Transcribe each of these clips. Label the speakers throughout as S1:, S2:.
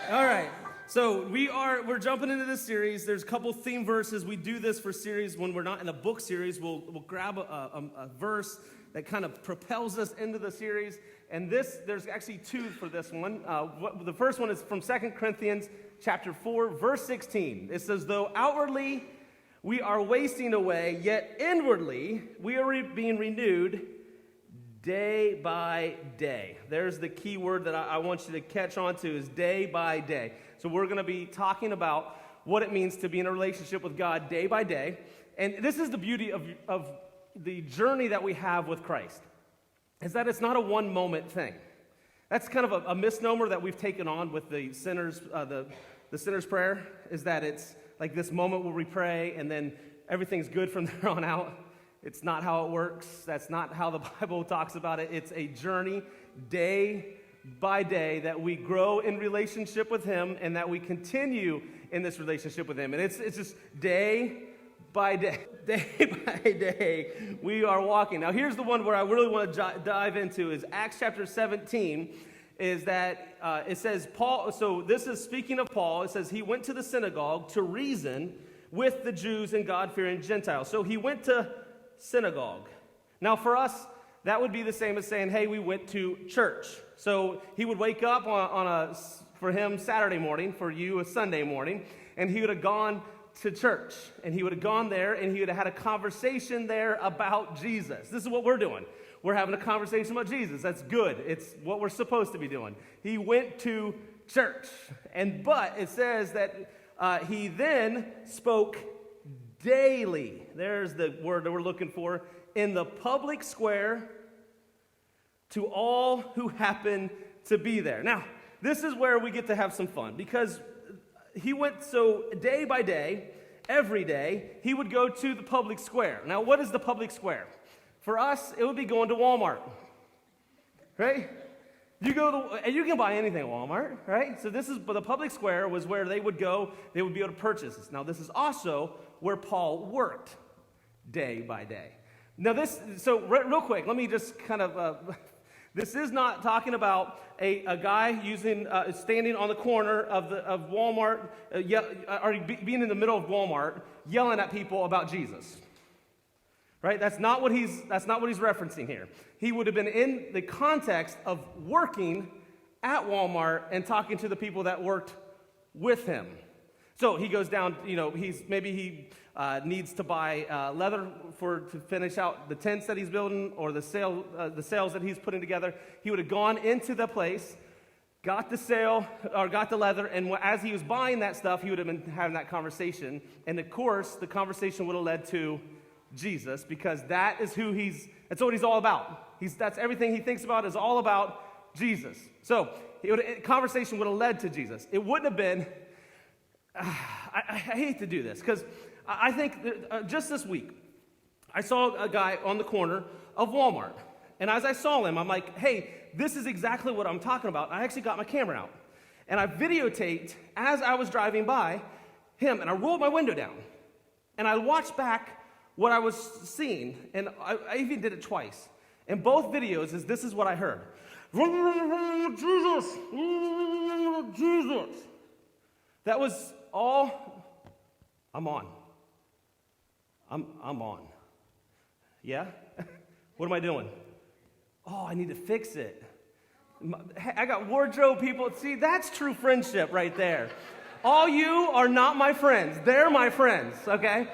S1: All right. So we're jumping into this series. There's a couple theme verses. We do this for series when we're not in a book series. We'll grab a verse that kind of propels us into the series. And there's actually two for this one. The first one is from 2 Corinthians chapter 4, verse 16. It says, though outwardly we are wasting away, yet inwardly we are being renewed day by day. There's the key word that I want you to catch on to is day by day. So we're going to be talking about what it means to be in a relationship with God day by day. And this is the beauty of the journey that we have with Christ, is that it's not a one-moment thing. That's kind of a misnomer that we've taken on with the sinner's prayer, is that it's like this moment where we pray and then everything's good from there on out. It's not how it works. That's not how the Bible talks about it. It's a journey day by day that we grow in relationship with Him and that we continue in this relationship with Him. And it's just day by day, day by day, we are walking. Now, here's the one where I really want to dive into is Acts chapter 17, is that it says Paul, so this is speaking of Paul, it says he went to the synagogue to reason with the Jews and God-fearing Gentiles. So he went to synagogue. Now, for us, that would be the same as saying, hey, we went to church. So he would wake up for him, Saturday morning, for you, a Sunday morning, and he would have gone to church, and he would have gone there, and he would have had a conversation there about Jesus. This is what we're doing. We're having a conversation about Jesus. That's good. It's what we're supposed to be doing. He went to church, but it says that he then spoke daily. There's the word that we're looking for. In the public square to all who happen to be there. Now, this is where we get to have some fun, because he went, so day by day, every day, he would go to the public square. Now, what is the public square? For us, it would be going to Walmart, right? You can buy anything at Walmart, right? So the public square was where they would go, they would be able to purchase this. Now, this is also where Paul worked day by day. Now real quick, let me just kind of, this is not talking about a guy standing on the corner of Walmart, or being in the middle of Walmart, yelling at people about Jesus. Right? That's not what he's referencing here. He would have been in the context of working at Walmart and talking to the people that worked with him. So he goes down, he needs to buy leather to finish out the tents that he's building, or the sails that he's putting together. He would have gone into the place, got the sail, or got the leather, and as he was buying that stuff, he would have been having that conversation. And of course, the conversation would have led to Jesus, because that's what he's all about. That's everything he thinks about is all about Jesus. So conversation would have led to Jesus. It wouldn't have been, I hate to do this, because I think just this week, I saw a guy on the corner of Walmart. And as I saw him, I'm like, hey, this is exactly what I'm talking about. I actually got my camera out. And I videotaped, as I was driving by, him. And I rolled my window down. And I watched back what I was seeing. And I even did it twice. In both videos, this is what I heard. Jesus! Jesus! That was all. I'm on. I'm on. Yeah? What am I doing? Oh, I need to fix it. I got wardrobe people. See, that's true friendship right there. All you are not my friends. They're my friends, okay?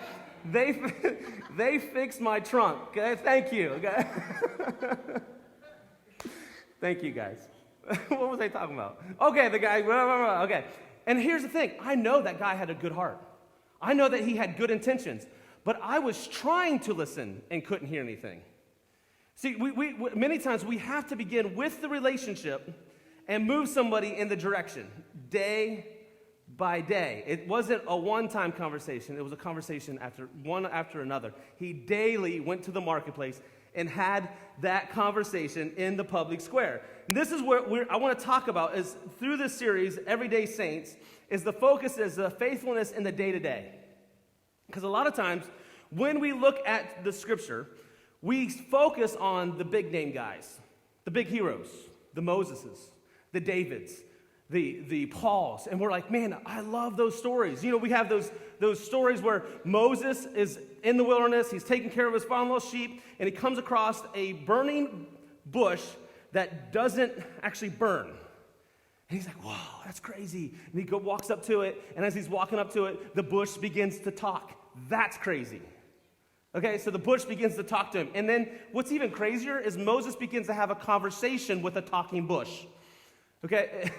S1: They fixed my trunk. Okay? Thank you. Okay? Thank you, guys. What was I talking about? Okay, the guy. Okay. And here's the thing. I know that guy had a good heart. I know that he had good intentions. But I was trying to listen and couldn't hear anything. See, we many times we have to begin with the relationship and move somebody in the direction, day by day. It wasn't a one-time conversation. It was a conversation after another. He daily went to the marketplace and had that conversation in the public square. And this is where I want to talk about is through this series, Everyday Saints, is the focus is the faithfulness in the day-to-day. Because a lot of times, when we look at the scripture, we focus on the big name guys, the big heroes, the Moseses, the Davids, the pause, and we're like, man, I love those stories. You know, we have those stories where Moses is in the wilderness, he's taking care of his father-in-law's sheep, and he comes across a burning bush that doesn't actually burn. And he's like, wow, that's crazy. And he walks up to it, and as he's walking up to it, the bush begins to talk. That's crazy. Okay, so the bush begins to talk to him. And then what's even crazier is Moses begins to have a conversation with a talking bush. Okay?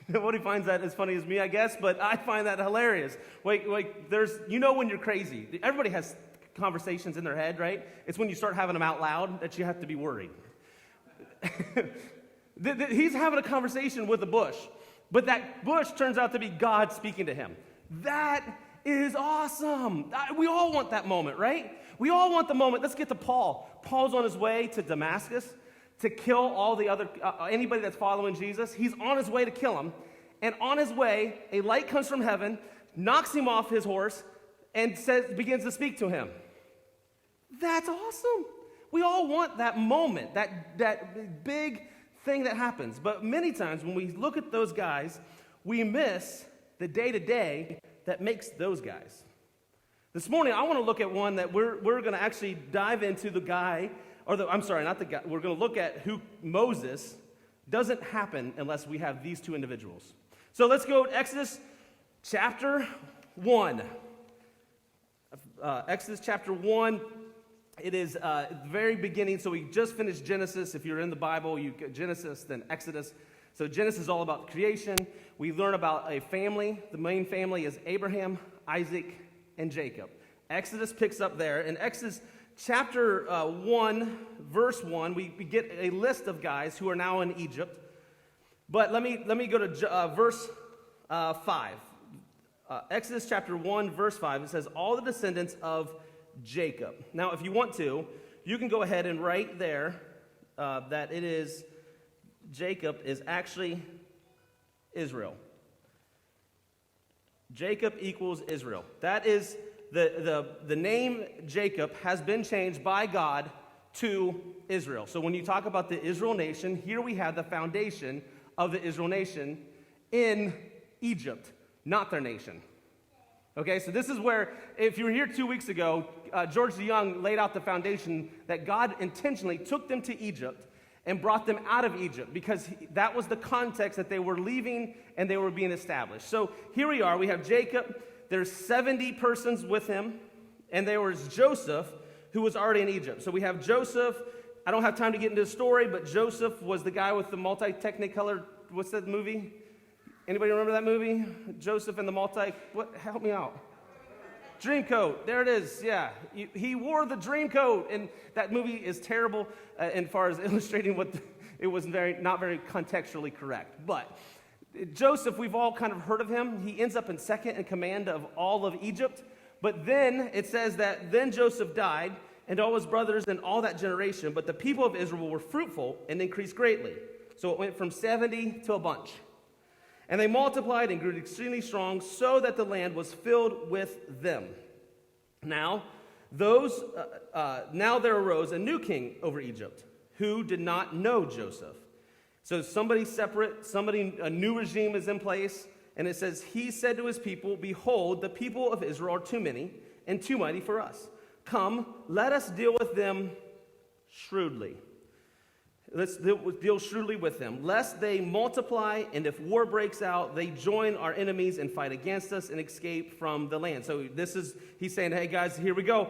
S1: Nobody finds that as funny as me, I guess, but I find that hilarious. Like there's, you know when you're crazy. Everybody has conversations in their head, right? It's when you start having them out loud that you have to be worried. He's having a conversation with a bush, but that bush turns out to be God speaking to him. That is awesome. We all want that moment, right? We all want the moment. Let's get to Paul. Paul's on his way to Damascus to kill all the other, anybody that's following Jesus. He's on his way to kill him. And on his way, a light comes from heaven, knocks him off his horse, and begins to speak to him. That's awesome. We all want that moment, that big thing that happens. But many times when we look at those guys, we miss the day-to-day that makes those guys. This morning, I want to look at one that we're going to actually dive into the guy, we're going to look at who Moses. Doesn't happen unless we have these two individuals. So let's go to Exodus chapter 1. Exodus chapter 1. It is the very beginning, so we just finished Genesis. If you're in the Bible, you get Genesis, then Exodus. So Genesis is all about creation. We learn about a family. The main family is Abraham, Isaac, and Jacob. Exodus picks up there. In Exodus chapter 1, verse 1, we get a list of guys who are now in Egypt. But let me go to verse 5. Exodus chapter 1, verse 5, it says, all the descendants of Jacob. Now, if you want to, you can go ahead and write there that it is Jacob is actually Israel. Jacob equals Israel. That is the name Jacob has been changed by God to Israel. So when you talk about the Israel nation, here we have the foundation of the Israel nation in Egypt, not their nation. Okay, so this is where, if you were here 2 weeks ago, George DeYoung laid out the foundation that God intentionally took them to Egypt and brought them out of Egypt because that was the context that they were leaving and they were being established. So here we are, we have Jacob, there's 70 persons with him, and there was Joseph, who was already in Egypt. So we have Joseph. I don't have time to get into the story, but Joseph was the guy with the multi-technicolor, what's that movie? Anybody remember that movie? Joseph and the help me out. Dreamcoat, there it is, yeah. He wore the dreamcoat, and that movie is terrible as far as illustrating it was not very contextually correct. But Joseph, we've all kind of heard of him. He ends up in second in command of all of Egypt. But then it says that then Joseph died, and all his brothers and all that generation, but the people of Israel were fruitful and increased greatly. So it went from 70 to a bunch. And they multiplied and grew extremely strong, so that the land was filled with them. Now there arose a new king over Egypt, who did not know Joseph. So somebody separate, a new regime is in place, and it says, he said to his people, behold, the people of Israel are too many and too mighty for us. Come, let us deal with them shrewdly. Let's deal shrewdly with them, lest they multiply, and if war breaks out, they join our enemies and fight against us and escape from the land. So he's saying, hey guys, here we go.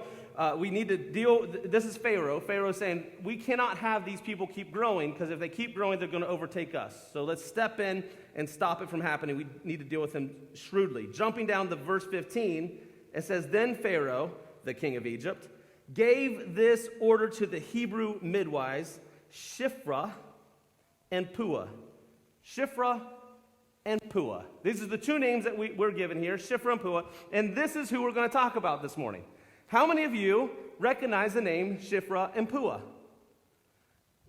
S1: We need to deal, this is Pharaoh. Pharaoh's saying, we cannot have these people keep growing, because if they keep growing, they're going to overtake us. So let's step in and stop it from happening. We need to deal with them shrewdly. Jumping down to verse 15, it says, then Pharaoh, the king of Egypt, gave this order to the Hebrew midwives, Shiphrah and Puah. Shiphrah and Puah. These are the two names that we're given here, Shiphrah and Puah, and this is who we're going to talk about this morning. How many of you recognize the name Shiphrah and Puah?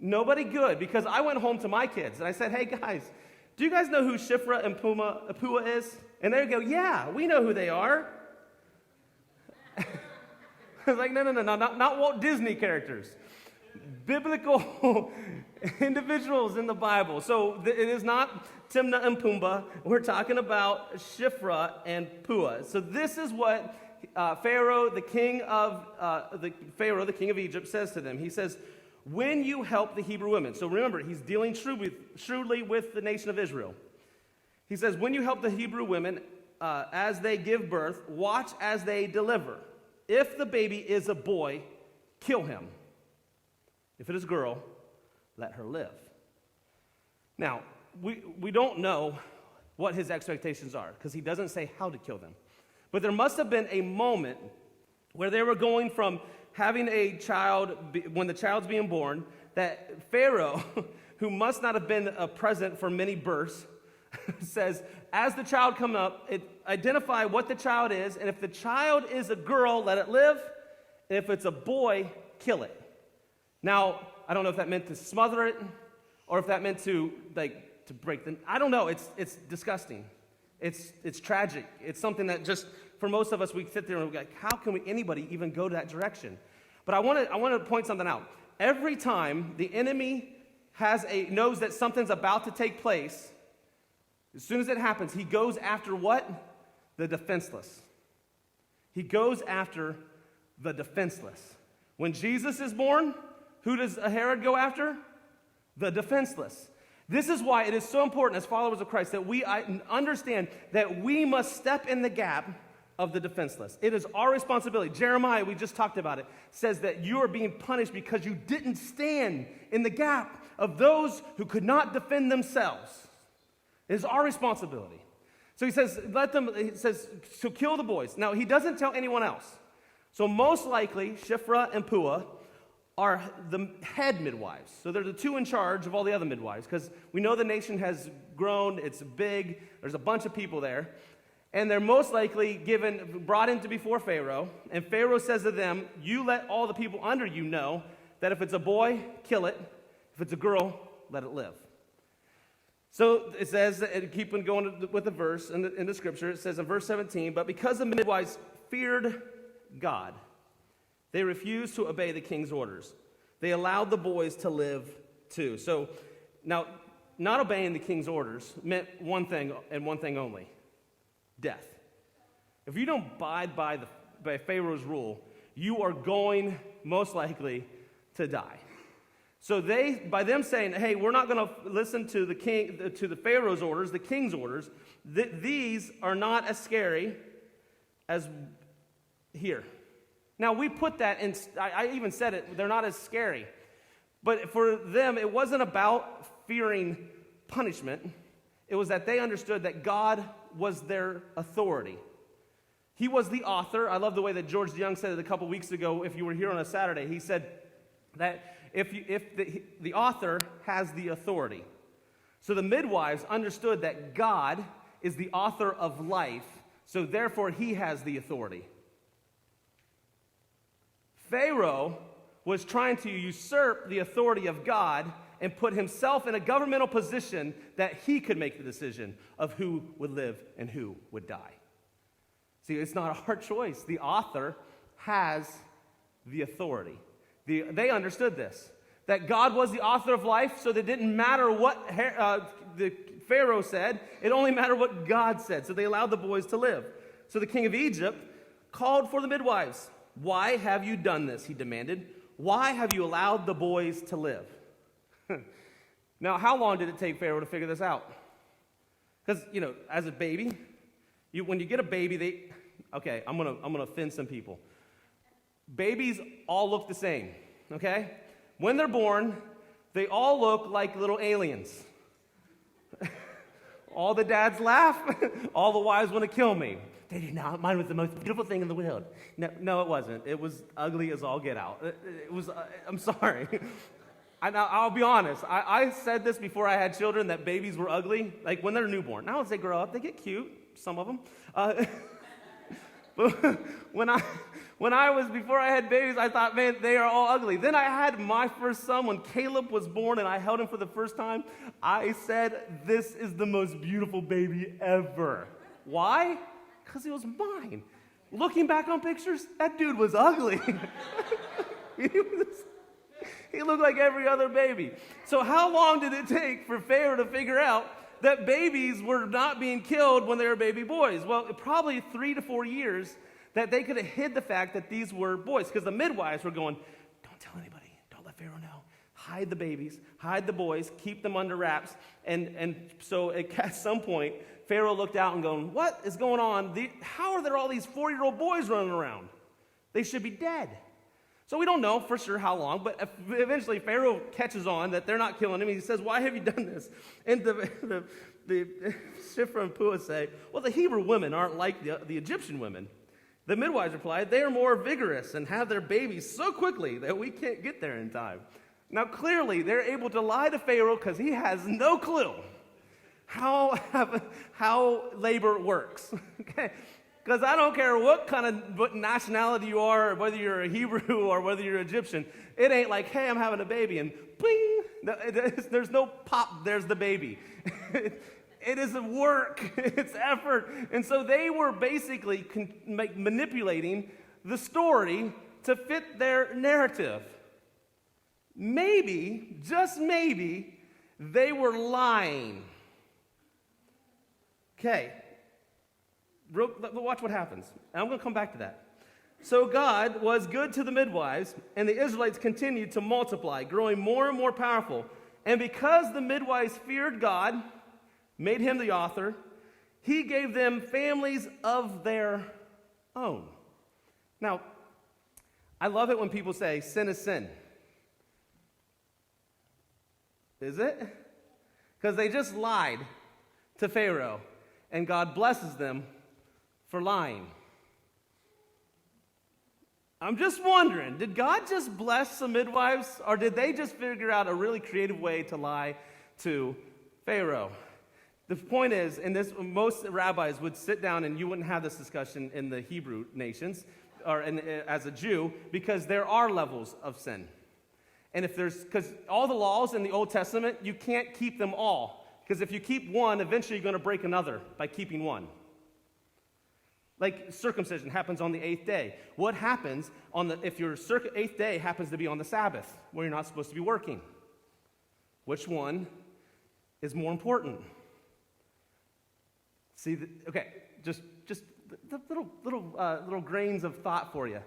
S1: Nobody? Good, because I went home to my kids and I said, hey guys, do you guys know who Shiphrah and Puah is? And they go, yeah, we know who they are. I was like, no, not Walt Disney characters. biblical individuals in the Bible. So it is not Timnah and Pumbaa. We're talking about Shiphrah and Puah. So this is what Pharaoh, the king of Egypt, says to them. He says, when you help the Hebrew women. So remember, he's dealing shrewdly with the nation of Israel. He says, when you help the Hebrew women as they give birth, watch as they deliver. If the baby is a boy, kill him. If it is a girl, let her live. Now, we don't know what his expectations are because he doesn't say how to kill them. But there must have been a moment where they were going from having a child, when the child's being born, that Pharaoh, who must not have been present for many births, says, as the child comes up, identify what the child is, and if the child is a girl, let it live, and if it's a boy, kill it. Now, I don't know if that meant to smother it, or if that meant to break them. I don't know. It's disgusting. It's tragic. It's something that just, for most of us, we sit there and we're like, how can anybody even go to that direction? But I want to point something out. Every time the enemy knows that something's about to take place, as soon as it happens, he goes after what? The defenseless. He goes after the defenseless. When Jesus is born, who does Herod go after? The defenseless. This is why it is so important as followers of Christ that we understand that we must step in the gap of the defenseless. It is our responsibility. Jeremiah, we just talked about it, says that you are being punished because you didn't stand in the gap of those who could not defend themselves. It is our responsibility. So he says, so kill the boys. Now, he doesn't tell anyone else. So most likely, Shiphrah and Puah are the head midwives. So they're the two in charge of all the other midwives, because we know the nation has grown, it's big, there's a bunch of people there. And they're most likely brought into before Pharaoh, and Pharaoh says to them, you let all the people under you know that if it's a boy, kill it. If it's a girl, let it live. So it says, keep on going with the verse in the scripture, it says in verse 17, but because the midwives feared God, they refused to obey the king's orders. They allowed the boys to live too. So now, not obeying the king's orders meant one thing and one thing only: death. If you don't abide by Pharaoh's rule, you are going most likely to die. So by them saying, hey, we're not going to listen to the Pharaoh's orders, the king's orders, these are not as scary as here. Now, we put that in, I even said it, they're not as scary. But for them, it wasn't about fearing punishment. It was that they understood that God was their authority. He was the author. I love the way that George DeYoung said it a couple weeks ago, if you were here on a Saturday. He said that if the author has the authority. So the midwives understood that God is the author of life, so therefore he has the authority. Pharaoh was trying to usurp the authority of God and put himself in a governmental position that he could make the decision of who would live and who would die. See, it's not our choice. The author has the authority. They understood this, that God was the author of life, so it didn't matter what the Pharaoh said. It only mattered what God said. So they allowed the boys to live. So the king of Egypt called for the midwives. Why have you done this? He demanded. Why have you allowed the boys to live? Now, how long did it take Pharaoh to figure this out? Because, as a baby, when you get a baby, I'm gonna offend some people. Babies all look the same, okay? When they're born, they all look like little aliens. All the dads laugh, all the wives want to kill me. They did not. Mine was the most beautiful thing in the world. No, it wasn't. It was ugly as all get out. It was, I'm sorry. I'll be honest. I said this before I had children, that babies were ugly, like when they're newborn. Now as they grow up, they get cute, some of them. But before I had babies, I thought, man, they are all ugly. Then I had my first son when Caleb was born and I held him for the first time. I said, this is the most beautiful baby ever. Why? Because he was mine. Looking back on pictures, that dude was ugly. He looked like every other baby. So how long did it take for Pharaoh to figure out that babies were not being killed when they were baby boys? Well, probably 3 to 4 years that they could have hid the fact that these were boys, because the midwives were going, don't tell anybody, don't let Pharaoh know. Hide the babies, hide the boys, keep them under wraps. And so at some point, Pharaoh looked out and going, what is going on? How are there all these 4-year-old boys running around? They should be dead. So we don't know for sure how long, but eventually Pharaoh catches on that they're not killing him. He says, why have you done this? And the Shiphrah and Puah say, well, the Hebrew women aren't like the Egyptian women. The midwives replied, they are more vigorous and have their babies so quickly that we can't get there in time. Now, clearly, they're able to lie to Pharaoh because he has no clue how labor works. Okay? Because I don't care what nationality you are, or whether you're a Hebrew or whether you're Egyptian. It ain't like, hey, I'm having a baby, and bling, there's no pop, there's the baby. It is work, it's effort. And so they were basically manipulating the story to fit their narrative. Maybe, just maybe, they were lying. Okay. Watch what happens. And I'm going to come back to that. So God was good to the midwives, and the Israelites continued to multiply, growing more and more powerful. And because the midwives feared God, made him the author, he gave them families of their own. Now, I love it when people say sin is sin. Is it? Because they just lied to Pharaoh, and God blesses them for lying. I'm just wondering, did God just bless some midwives, or did they just figure out a really creative way to lie to Pharaoh? The point is, most rabbis would sit down, and you wouldn't have this discussion in the Hebrew nations, or as a Jew, because there are levels of sin. And because all the laws in the Old Testament, you can't keep them all. Because if you keep one, eventually you're going to break another by keeping one. Like circumcision happens on the 8th day. What happens if your 8th day happens to be on the Sabbath, where you're not supposed to be working? Which one is more important? See, just the little grains of thought for you.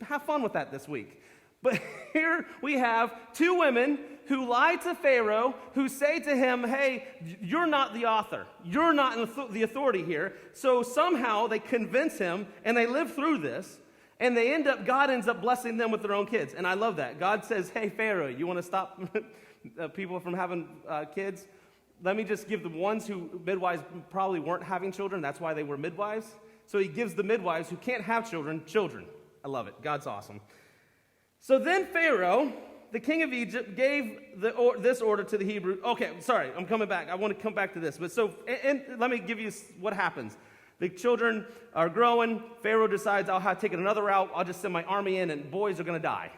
S1: Have fun with that this week. But here we have 2 women who lie to Pharaoh, who say to him, hey, you're not the author. You're not the authority here. So somehow they convince him, and they live through this, and God ends up blessing them with their own kids. And I love that. God says, hey, Pharaoh, you want to stop people from having kids? Let me just give the ones who midwives probably weren't having children. That's why they were midwives. So he gives the midwives who can't have children. I love it. God's awesome. So then Pharaoh, the king of Egypt, gave this order to the Hebrew. Okay, sorry, I'm coming back. I want to come back to this. But let me give you what happens. The children are growing. Pharaoh decides, I'll have to take another route. I'll just send my army in, and boys are going to die.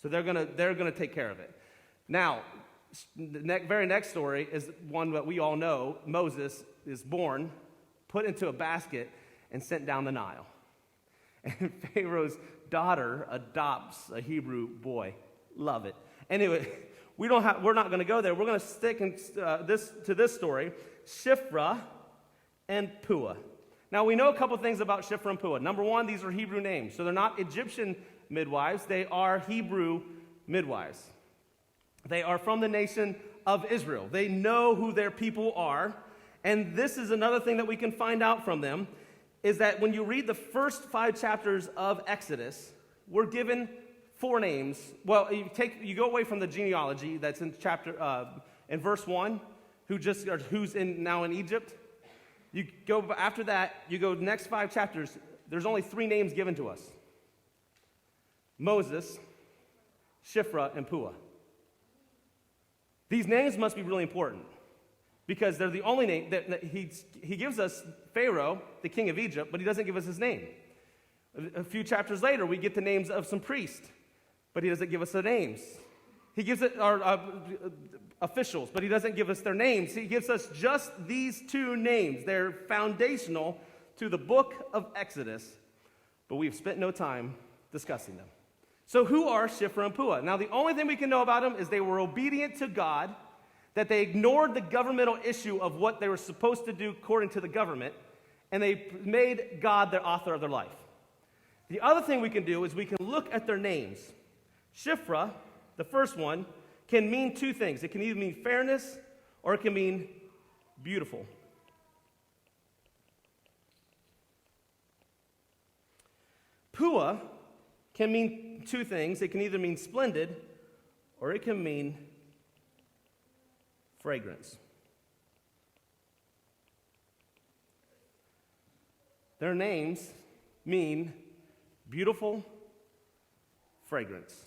S1: So they're going to take care of it. Now, the very next story is one that we all know. Moses is born, put into a basket, and sent down the Nile. And Pharaoh's daughter adopts a Hebrew boy. Love it. Anyway, we're not going to go there. We're going to stick to this story, Shiphrah and Puah. Now, we know a couple things about Shiphrah and Puah. Number one, these are Hebrew names. So they're not Egyptian midwives. They are Hebrew midwives. They are from the nation of Israel. They know who their people are. And this is another thing that we can find out from them, is that when you read the first 5 chapters of Exodus, we're given 4 names. Well, you go away from the genealogy that's in in verse 1, who's now in Egypt. You go after that, you go next 5 chapters, there's only 3 names given to us. Moses, Shiphrah, and Puah. These names must be really important, because they're the only name that he gives us Pharaoh, the king of Egypt, but he doesn't give us his name. A few chapters later, we get the names of some priests, but he doesn't give us their names. He gives it our officials, but he doesn't give us their names. He gives us just these 2 names. They're foundational to the book of Exodus, but we've spent no time discussing them. So who are Shiphrah and Puah? Now, the only thing we can know about them is they were obedient to God, that they ignored the governmental issue of what they were supposed to do according to the government, and they made God the author of their life. The other thing we can do is we can look at their names. Shiphrah, the first one, can mean two things. It can either mean fairness or it can mean beautiful. Puah can mean two things. It can either mean splendid or it can mean fragrance. Their names mean beautiful fragrance.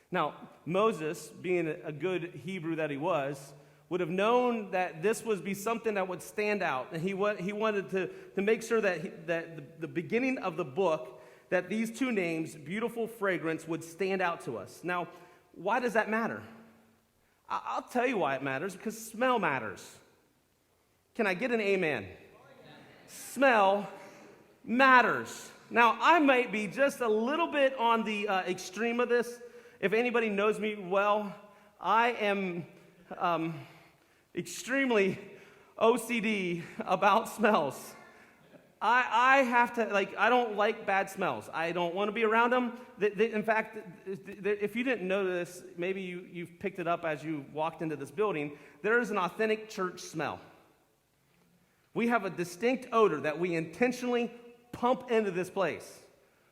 S1: Now, Moses, being a good Hebrew that he was, would have known that this would be something that would stand out. And he wanted to make sure that the beginning of the book, that these two names, beautiful fragrance, would stand out to us. Now, why does that matter? I'll tell you why it matters, because smell matters. Can I get an amen? Smell matters. Now, I might be just a little bit on the extreme of this. If anybody knows me well, I am extremely OCD about smells. I have to, I don't like bad smells. I don't want to be around them. In fact, if you didn't know this, maybe you've picked it up as you walked into this building, there is an authentic church smell. We have a distinct odor that we intentionally pump into this place.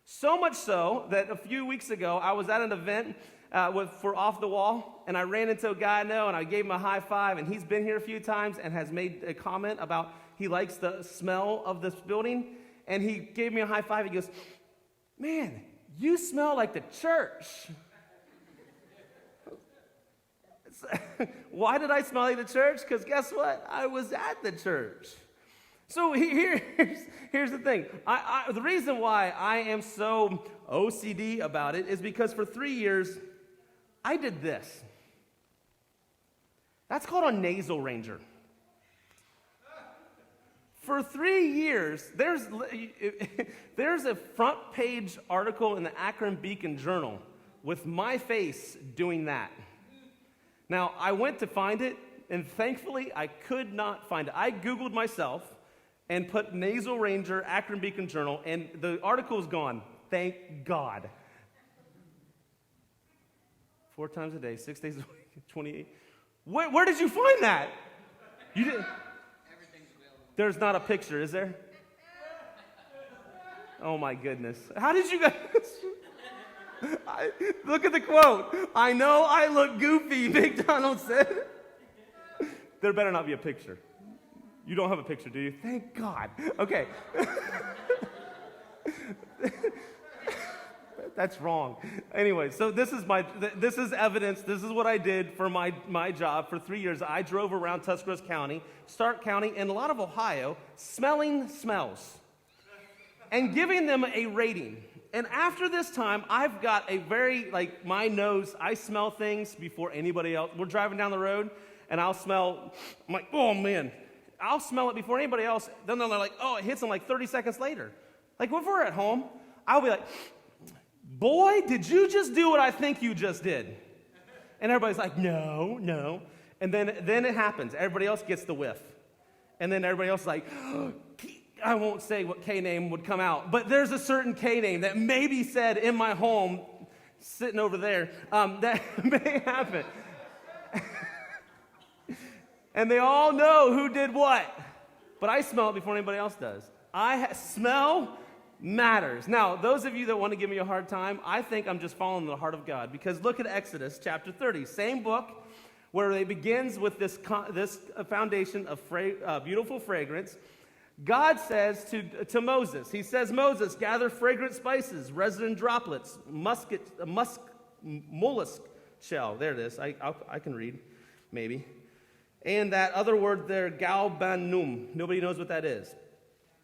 S1: So much so that a few weeks ago, I was at an event for Off the Wall, and I ran into a guy I know, and I gave him a high five, and he's been here a few times and has made a comment about he likes the smell of this building, and he gave me a high five. He goes, "Man, you smell like the church." Why did I smell like the church? Because guess what? I was at the church. So here's the thing. The reason why I am so OCD about it is because for 3 years, I did this. That's called a nasal ranger. For 3 years, there's a front page article in the Akron Beacon Journal with my face doing that. Now, I went to find it, and thankfully, I could not find it. I Googled myself and put Nasal Ranger, Akron Beacon Journal, and the article is gone. Thank God. 4 times a day, 6 days a week, 28. Where did you find that? You didn't?
S2: Everything's available.
S1: There's not a picture, is there? Oh my goodness. How did you guys? Look at the quote. "I know I look goofy," McDonald said. There better not be a picture. You don't have a picture, do you? Thank God. Okay. That's wrong. Anyway, so this is evidence. This is what I did for my job for 3 years. I drove around Tuscarawas County, Stark County, and a lot of Ohio, smelling smells and giving them a rating. And after this time, I've got a very, my nose, I smell things before anybody else. We're driving down the road, and I'm like, oh man. I'll smell it before anybody else. Then they're like, oh, it hits them 30 seconds later. If we're at home, I'll be like, "Boy, did you just do what I think you just did?" And everybody's like, no. And then it happens. Everybody else gets the whiff. And then everybody else is like, I won't say what K name would come out, but there's a certain K name that may be said in my home, sitting over there, that may happen. And they all know who did what. But I smell it before anybody else does. Smell matters. Now, those of you that want to give me a hard time, I think I'm just following the heart of God. Because look at Exodus chapter 30. Same book where it begins with this foundation of beautiful fragrance. God says to Moses, he says, "Moses, gather fragrant spices, resin droplets, mollusk shell." There it is. I can read, maybe. And that other word there, galbanum. Nobody knows what that is.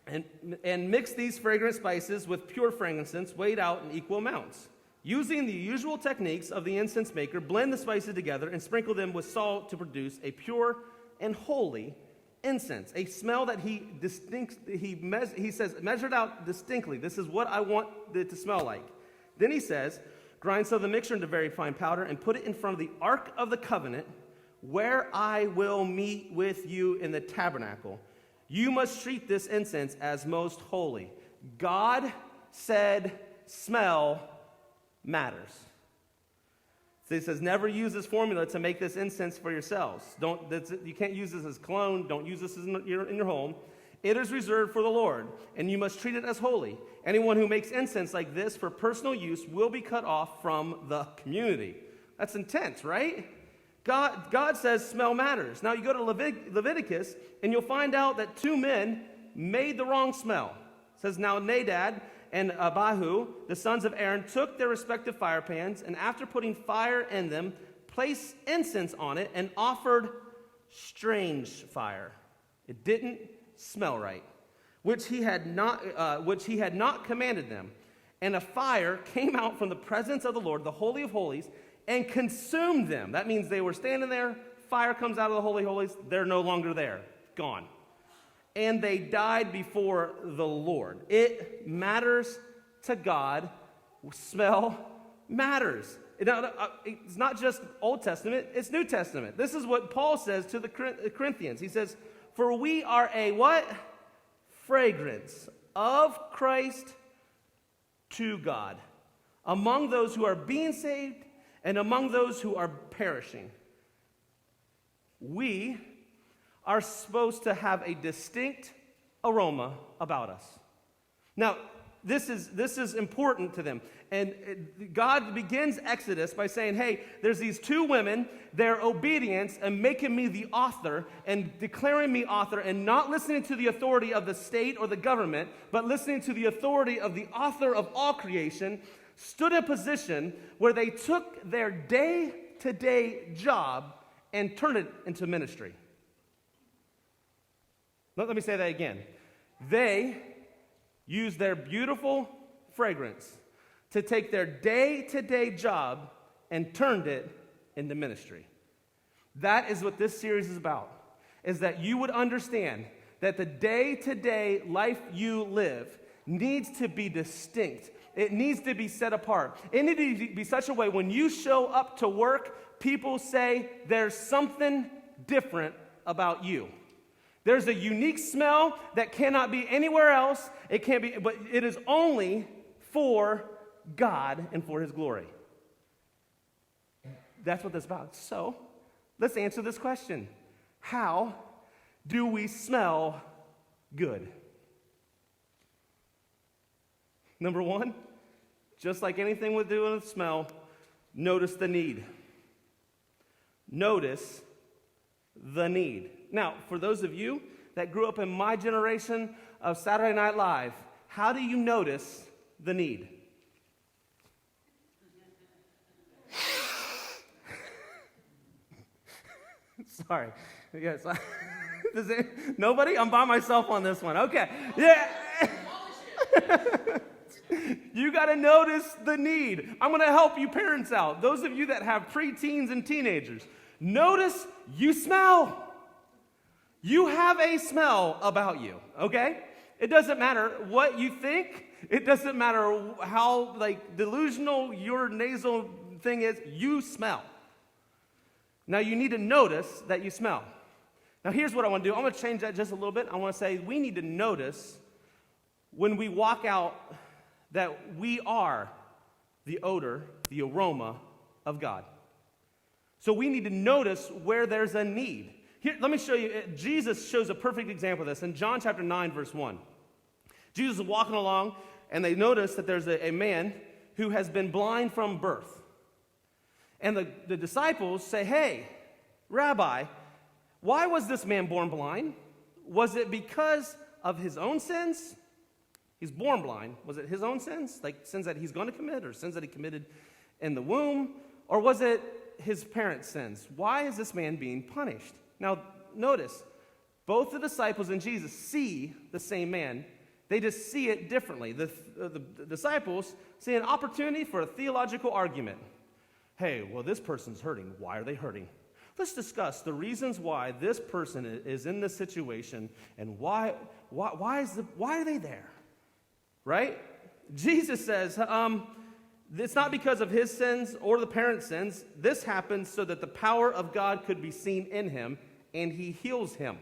S1: And mix these fragrant spices with pure frankincense, weighed out in equal amounts. Using the usual techniques of the incense maker, blend the spices together and sprinkle them with salt to produce a pure and holy incense. A smell that he says, measured out distinctly. This is what I want it to smell like. Then he says, grind some of the mixture into very fine powder and put it in front of the ark of the covenant, where I will meet with you in the tabernacle. You must treat this incense as most holy. God said smell matters. So he says, never use this formula to make this incense for yourselves. You can't use this as cologne. Don't use this in your home. It is reserved for the Lord, and you must treat it as holy. Anyone who makes incense like this for personal use will be cut off from the community. That's intense, right? God says smell matters. Now you go to Leviticus, and you'll find out that two men made the wrong smell. It says, now Nadab and Abihu, the sons of Aaron, took their respective fire pans, and after putting fire in them, placed incense on it and offered strange fire. It didn't smell right, which he had not commanded them. And a fire came out from the presence of the Lord, the Holy of Holies, and consumed them. That means they were standing there, fire comes out of the Holy of Holies, they're no longer there, gone. And they died before the Lord. It matters to God. Smell matters. It's not just Old Testament, it's New Testament. This is what Paul says to the Corinthians. He says, for we are a what? Fragrance of Christ to God, among those who are being saved and among those who are perishing. We are supposed to have a distinct aroma about us. Now, this is important to them. And God begins Exodus by saying, hey, there's these two women, their obedience and making me the author and declaring me author and not listening to the authority of the state or the government, but listening to the authority of the author of all creation, stood in a position where they took their day-to-day job and turned it into ministry. Let me say that again. They used their beautiful fragrance to take their day-to-day job and turned it into ministry. That is what this series is about, is that you would understand that the day-to-day life you live needs to be distinct. It needs to be set apart. It needs to be such a way when you show up to work, people say there's something different about you. There's a unique smell that cannot be anywhere else. It can't be, but it is only for God and for His glory. That's what this is about. So, let's answer this question. How do we smell good? Number one, just like anything we do with smell, notice the need. Notice the need. Now, for those of you that grew up in my generation of Saturday Night Live, how do you notice the need? Sorry. Yes. Nobody? I'm by myself on this one. Okay. Yeah. You got to notice the need. I'm going to help you parents out. Those of you that have preteens and teenagers, notice you smell. You have a smell about you, okay? It doesn't matter what you think. It doesn't matter how delusional your nasal thing is. You smell. Now you need to notice that you smell. Now here's what I want to do. I'm going to change that just a little bit. I want to say we need to notice when we walk out that we are the odor, the aroma of God. So we need to notice where there's a need. Here, let me show you. Jesus shows a perfect example of this in John chapter 9, verse 1. Jesus is walking along, and they notice that there's a man who has been blind from birth. And the disciples say, hey, Rabbi, why was this man born blind? Was it because of his own sins? He's born blind. Was it his own sins, like sins that he's going to commit or sins that he committed in the womb? Or was it his parents' sins? Why is this man being punished? Now, notice, both the disciples and Jesus see the same man. They just see it differently. The disciples see an opportunity for a theological argument. Hey, well, this person's hurting. Why are they hurting? Let's discuss the reasons why this person is in this situation and why are they there? Right? Jesus says, It's not because of his sins or the parents' sins. This happens so that the power of God could be seen in him, and he heals him.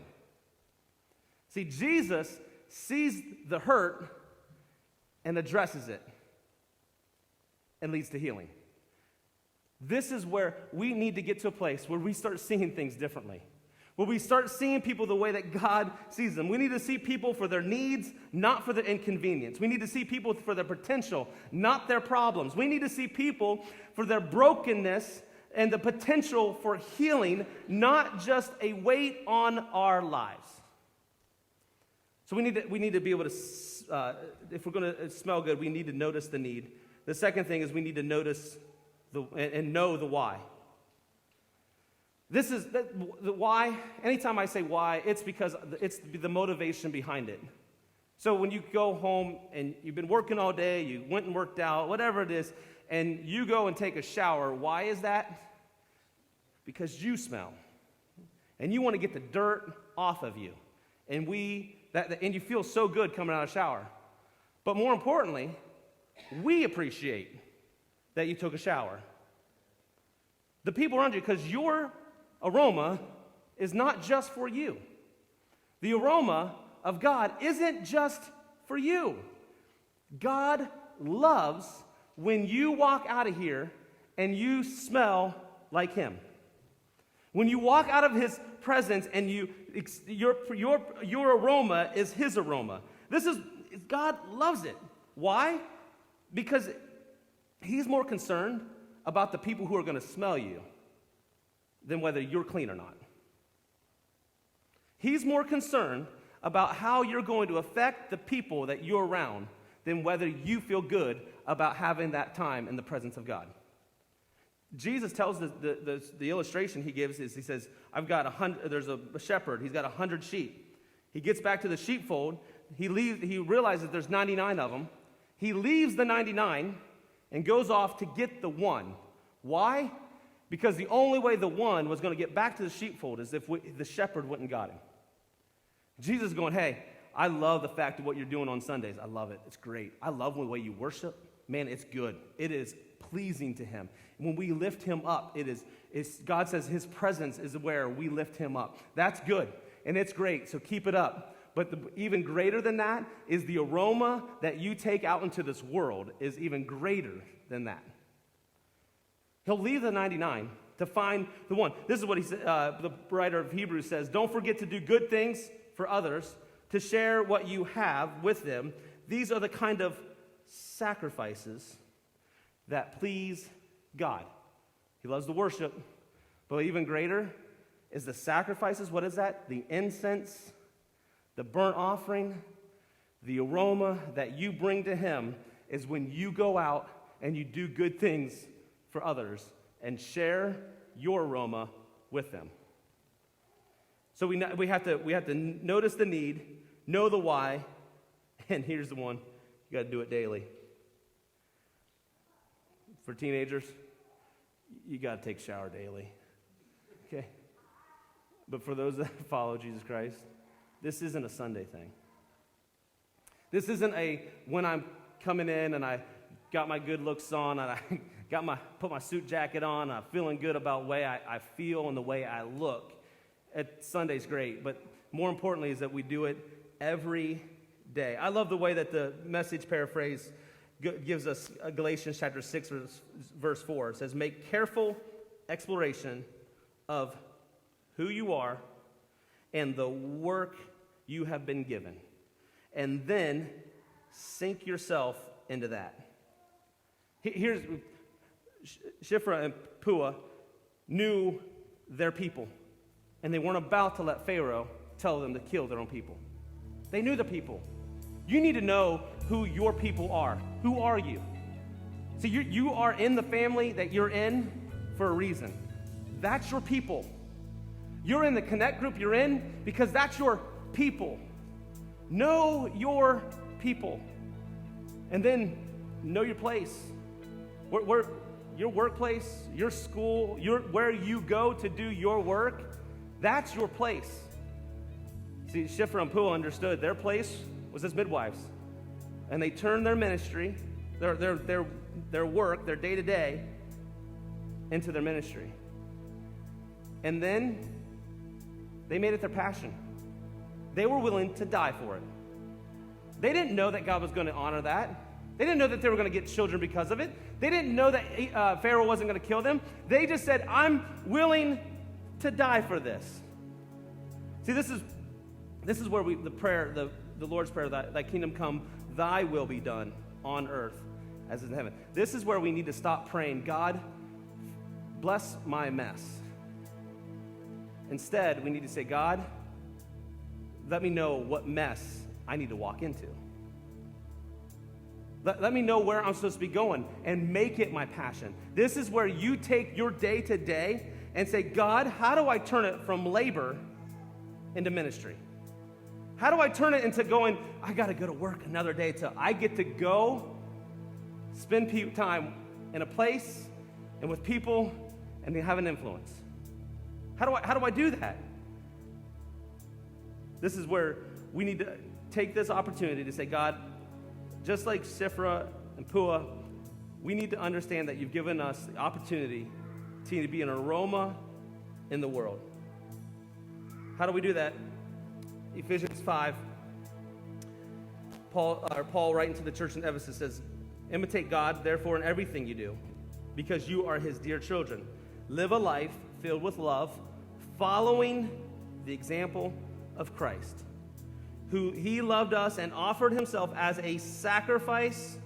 S1: See, Jesus sees the hurt and addresses it and leads to healing. This is where we need to get to a place where we start seeing things differently, where we start seeing people the way that God sees them. We need to see people for their needs, not for their inconvenience. We need to see people for their potential, not their problems. We need to see people for their brokenness and the potential for healing, not just a weight on our lives. So we need to be able to, if we're going to smell good, we need to notice the need. The second thing is we need to notice and know the why. This is the why. Anytime I say why, it's because it's the motivation behind it. So when you go home and you've been working all day, you went and worked out, whatever it is, and you go and take a shower, why is that? Because you smell. And you want to get the dirt off of you. And and you feel so good coming out of the shower. But more importantly, we appreciate that you took a shower. The people around you, because your aroma is not just for you. The aroma of God isn't just for you. God loves when you walk out of here and you smell like him. When you walk out of his presence and your aroma is his aroma. God loves it. Why? Because he's more concerned about the people who are going to smell you than whether you're clean or not. He's more concerned about how you're going to affect the people that you're around than whether you feel good about having that time in the presence of God. Jesus tells the illustration he gives is he says, there's a shepherd, he's got 100 sheep. He gets back to the sheepfold, he realizes there's 99 of them. He leaves the 99 and goes off to get the one. Why? Because the only way the one was going to get back to the sheepfold is if the shepherd went and got him. Jesus is going, hey, I love the fact of what you're doing on Sundays. I love it. It's great. I love the way you worship. Man, it's good. It is pleasing to him. When we lift him up, God says his presence is where we lift him up. That's good, and it's great, so keep it up. But even greater than that is the aroma that you take out into this world is even greater than that. He'll leave the 99 to find the one. This is what the writer of Hebrews says, don't forget to do good things for others, to share what you have with them. These are the kind of sacrifices that please God. He loves the worship, but even greater is the sacrifices. What is that? The incense, the burnt offering, the aroma that you bring to him is when you go out and you do good things for others and share your aroma with them. So we have to notice the need, know the why, and here's the one: you got to do it daily. For teenagers, you got to take a shower daily. Okay? But for those that follow Jesus Christ, this isn't a Sunday thing. This isn't when I'm coming in and I got my good looks on and I put my suit jacket on, and I'm feeling good about the way I feel and the way I look. Sunday's great, but more importantly is that we do it every day. I love the way that the Message paraphrase gives us Galatians chapter 6, verse 4. It says, make careful exploration of who you are and the work you have been given, and then sink yourself into that. Here's Shiphrah and Puah knew their people, and they weren't about to let Pharaoh tell them to kill their own people. They knew the people. You need to know who your people are. Who are you? See, you are in the family that you're in for a reason. That's your people. You're in the connect group you're in because that's your people. Know your people. And then know your place. Where your workplace, your school, where you go to do your work, that's your place. See, Shiphrah and Puah understood their place was as midwives. And they turned their ministry, their their work, their day-to-day, into their ministry. And then they made it their passion. They were willing to die for it. They didn't know that God was going to honor that. They didn't know that they were going to get children because of it. They didn't know that Pharaoh wasn't going to kill them. They just said, I'm willing to die for this. See, this is where the Lord's Prayer, thy kingdom come, thy will be done on earth as in heaven. This is where we need to stop praying, God, bless my mess. Instead, we need to say, God, let me know what mess I need to walk into. Let me know where I'm supposed to be going and make it my passion. This is where you take your day to day and say, God, how do I turn it from labor into ministry? How do I turn it into going, I got to go to work another day till I get to go spend time in a place and with people and have an influence? How do I do that? This is where we need to take this opportunity to say, God, just like Shiphrah and Puah, we need to understand that you've given us the opportunity to be an aroma in the world. How do we do that? Ephesians 5, Paul writing to the church in Ephesus says, imitate God, therefore, in everything you do, because you are his dear children. Live a life filled with love, following the example of Christ, who he loved us and offered himself as a sacrifice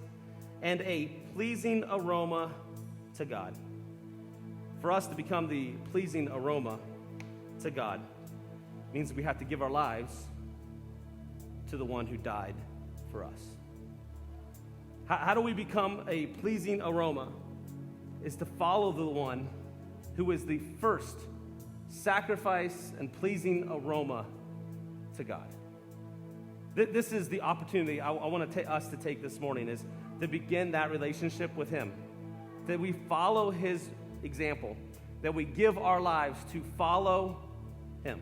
S1: and a pleasing aroma to God. For us to become the pleasing aroma to God means we have to give our lives to the one who died for us. How do we become a pleasing aroma? Is to follow the one who is the first sacrifice and pleasing aroma to God. This is the opportunity I want us to take this morning, is to begin that relationship with him. That we follow his example. That we give our lives to follow him.